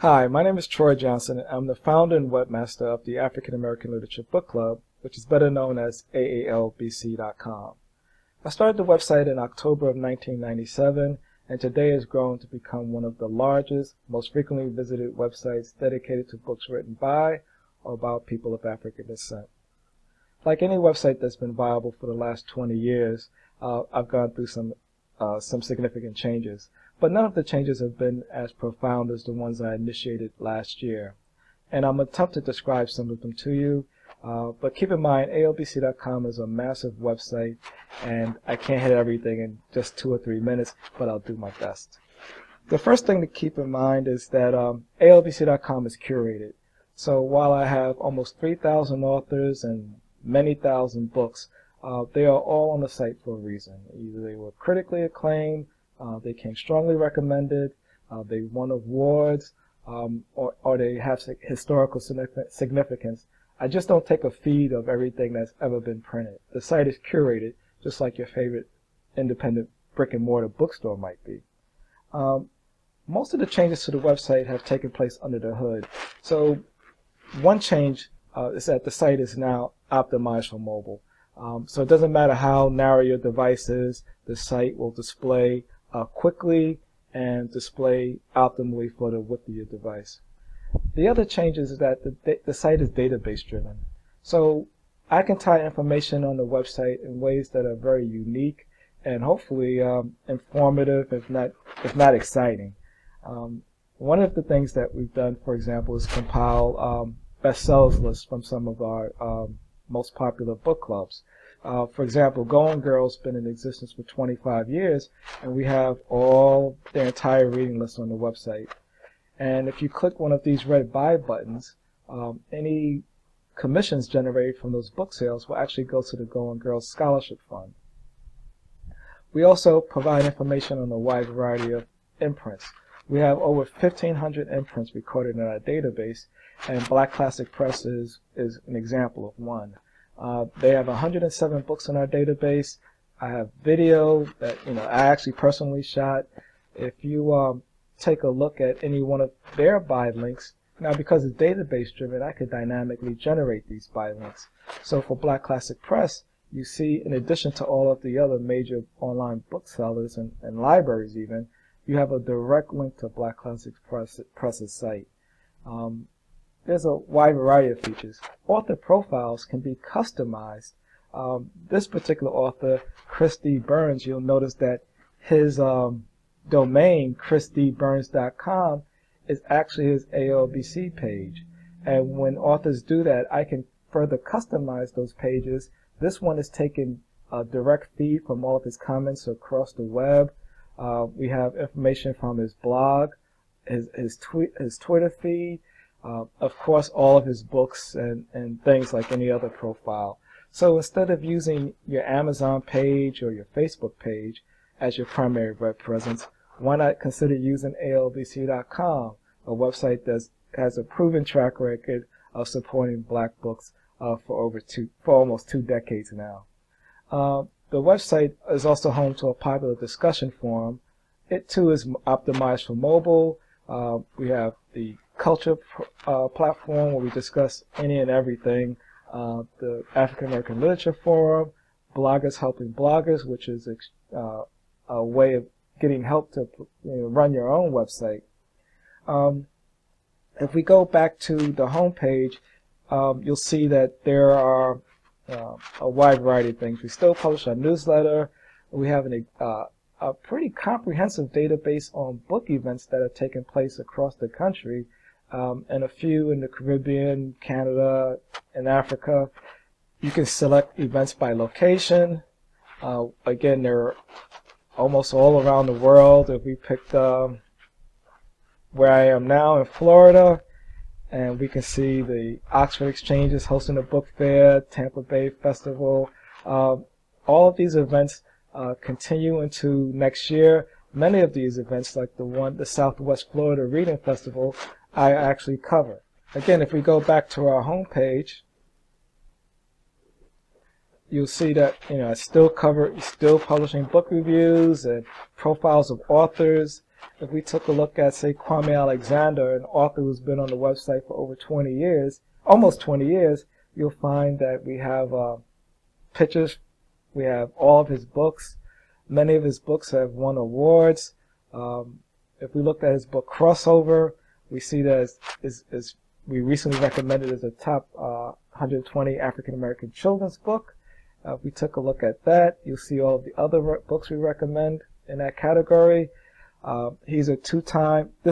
Hi, my name is Troy Johnson. I'm the founder and webmaster of the African American Literature Book Club, which is better known as AALBC.com. I started the website in October of 1997, and today has grown to become one of the largest, most frequently visited websites dedicated to books written by or about people of African descent. Like any website that's been viable for the last 20 years, I've gone through some significant changes. But none of the changes have been as profound as the ones I initiated last year. And I'm going to attempt to describe some of them to you. But keep in mind, ALBC.com is a massive website, and I can't hit everything in just 2 or 3 minutes, but I'll do my best. The first thing to keep in mind is that ALBC.com is curated. So while I have almost 3,000 authors and many thousand books, they are all on the site for a reason. Either they were critically acclaimed, they came strongly recommended, they won awards, or they have historical significance. I just don't take a feed of everything that's ever been printed. The site is curated, just like your favorite independent brick-and-mortar bookstore might be. Most of the changes to the website have taken place under the hood. So one change is that the site is now optimized for mobile. So it doesn't matter how narrow your device is, the site will display quickly and display optimally for the width of your device. The other change is that the site is database driven. So I can tie information on the website in ways that are very unique and hopefully informative, if not exciting. One of the things that we've done, for example, is compile bestsellers lists from some of our most popular book clubs. For example, Going Girl's been in existence for 25 years, and we have all their entire reading list on the website. And if you click one of these red buy buttons, any commissions generated from those book sales will actually go to the Going Girls Scholarship Fund. We also provide information on a wide variety of imprints. We have over 1,500 imprints recorded in our database, and Black Classic Press is an example of one. They have 107 books in our database. I have video that I actually personally shot. If you take a look at any one of their buy links, now because it's database driven, I could dynamically generate these buy links. So for Black Classic Press, you see, in addition to all of the other major online booksellers and libraries even, you have a direct link to Black Classic Press's site. There's a wide variety of features. Author profiles can be customized. This particular author, Chris D. Burns, you'll notice that his domain, chrisdburns.com, is actually his ALBC page. And when authors do that, I can further customize those pages. This one is taking a direct feed from all of his comments across the web. We have information from his blog, his Twitter feed, of course all of his books and things like any other profile. So instead of using your Amazon page or your Facebook page as your primary web presence, why not consider using ALBC.com, a website that has a proven track record of supporting black books for almost 2 decades now. The website is also home to a popular discussion forum. It too is optimized for mobile. We have the culture platform where we discuss any and everything. The African American Literature Forum, Bloggers Helping Bloggers, which is a way of getting help to run your own website. If we go back to the home page, you'll see that there are a wide variety of things. We still publish our newsletter. We have a pretty comprehensive database on book events that have taken place across the country, and a few in the Caribbean, Canada, and Africa. You can select events by location. Again, they're almost all around the world. If we picked where I am now in Florida, and we can see the Oxford Exchange is hosting a book fair, Tampa Bay Festival. All of these events continue into next year. Many of these events, like the Southwest Florida Reading Festival, I actually cover. Again, if we go back to our home page, you'll see that I still publishing book reviews and profiles of authors. If we took a look at, say, Kwame Alexander, an author who's been on the website for over 20 years, almost 20 years, you'll find that we have pictures, we have all of his books. Many of his books have won awards. If we looked at his book Crossover, we see that we recently recommended as a top 120 African-American children's book. If we took a look at that, you'll see all of the other books we recommend in that category. This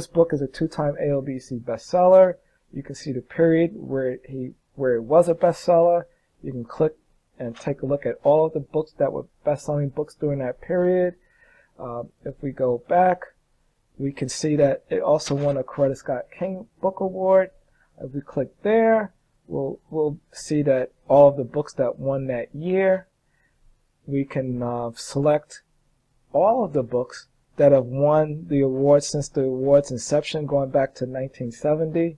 book is a two-time ALBC bestseller. You can see the period where it was a bestseller. You can click and take a look at all of the books that were best-selling books during that period. If we go back, we can see that it also won a Coretta Scott King Book Award. If we click there, we'll see that all of the books that won that year. We can select all of the books that have won the award since the award's inception, going back to 1970,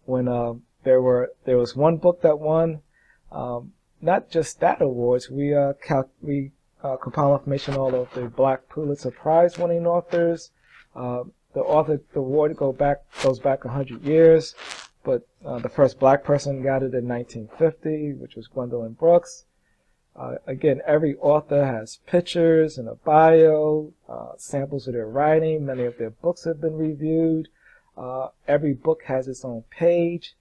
when there was one book that won. Not just that awards, we compile information on all of the Black Pulitzer Prize winning authors. The award goes back 100 years, but the first black person got it in 1950, which was Gwendolyn Brooks. Again, every author has pictures and a bio, samples of their writing. Many of their books have been reviewed. Every book has its own page.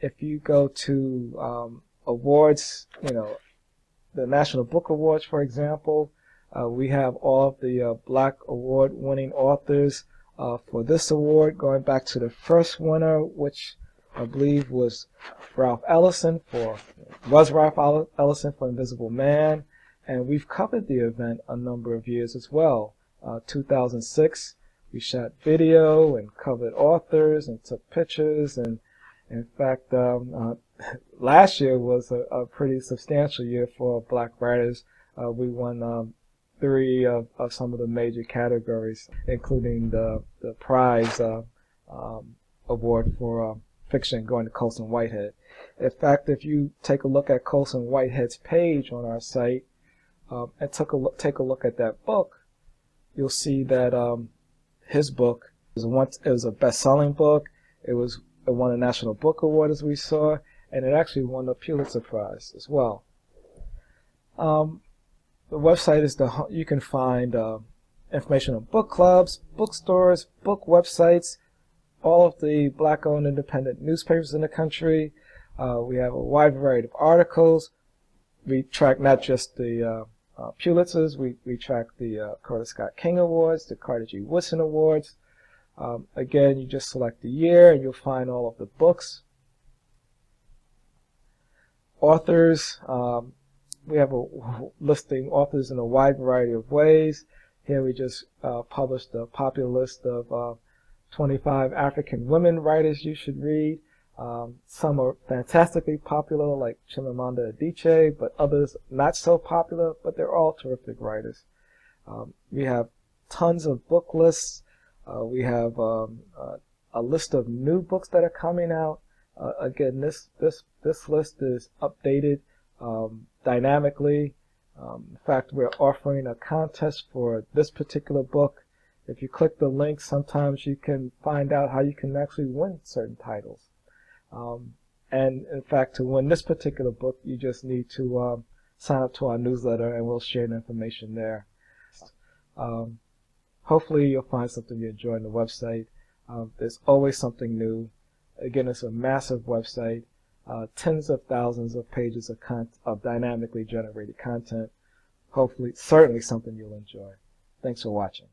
If you go to awards, the National Book Awards, for example, we have all of the Black award-winning authors for this award, going back to the first winner, which I believe was Ralph Ellison for Invisible Man, and we've covered the event a number of years as well. 2006, we shot video and covered authors and took pictures, and in fact, last year was a pretty substantial year for Black writers. We won 3 of some of the major categories, including the prize award for fiction going to Colson Whitehead. In fact, if you take a look at Colson Whitehead's page on our site and take a look at that book, you'll see that his book was a best-selling book. It won a National Book Award, as we saw, and it actually won the Pulitzer Prize as well. The website is you can find information on book clubs, bookstores, book websites, all of the Black-owned independent newspapers in the country. We have a wide variety of articles. We track not just the Pulitzers, we track the Coretta Scott King Awards, the Carter G. Woodson Awards. Again, you just select the year and you'll find all of the books. Authors, we have listing authors in a wide variety of ways. Here we just published a popular list of 25 African women writers you should read. Some are fantastically popular, like Chimamanda Adichie, but others not so popular, but they're all terrific writers. We have tons of book lists. We have a list of new books that are coming out. Again, this list is updated dynamically. In fact, we're offering a contest for this particular book. If you click the link, sometimes you can find out how you can actually win certain titles. And in fact, to win this particular book, you just need to sign up to our newsletter, and we'll share the information there. Hopefully you'll find something you enjoy on the website. There's always something new. Again, it's a massive website, tens of thousands of pages of dynamically generated content. Hopefully, certainly something you'll enjoy. Thanks for watching.